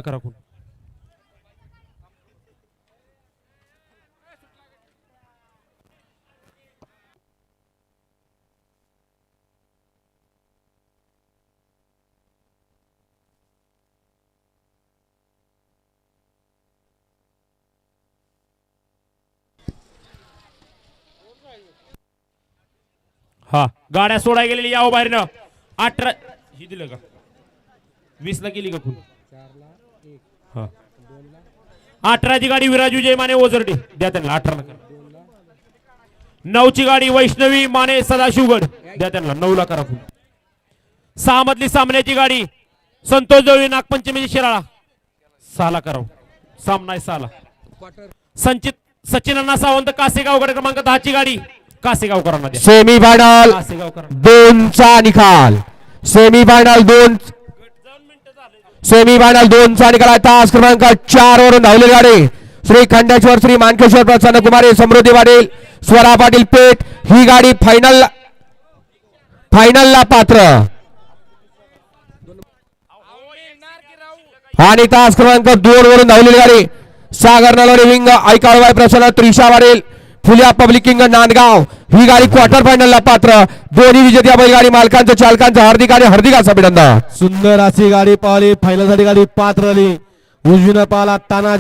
करा कोण हा गाड्या सोडाय गेलेली याव बाहेर ना 18 ही दिलं का 20 ला गेली का कोण 18 ची गाडी विराज विजय माने ओझरडे द्या त्यांना 18 ला 9 ची गाडी वैष्णवी माने सदाशिवगड द्या त्यांना 9 ला करा 6 मधली सामन्याची गाडी संतोष जवळी नागपंचमी शिराळा 6 ला करा सामना 6 ला संचित सचिन सावंत कासेगावगड क्रमांक 10 ची गाडी कासेगावकरांना द्या सेमीफायनल 2 चा निकाल सेमीफायनल 2 चा निकाल तास क्रमांक 4 वरून धावलेली गाडी श्री खंडेश्वर श्री मानकेश्वर प्रसन्न कुमारी समृद्धी पाटील स्वरा पाटील पेठ ही गाडी फायनलला पात्र आणि तास क्रमांक 2 वरून धावलेली गाडी सागर नलवडे विंग ऐकाळवाय प्रसन्न त्रिशा पाटील फुल्या पब्लिक किंग नांदगाव ही गाडी क्वार्टर फायनलला पात्र दोन्ही विजेत्या बैलगाडी मालकांचं चालकांचं हार्दिक अभिनंदन. सुंदर अशी गाडी पाहिली फायनल साठी गाडी पात्र झाली उजवीनं पाहिला ताना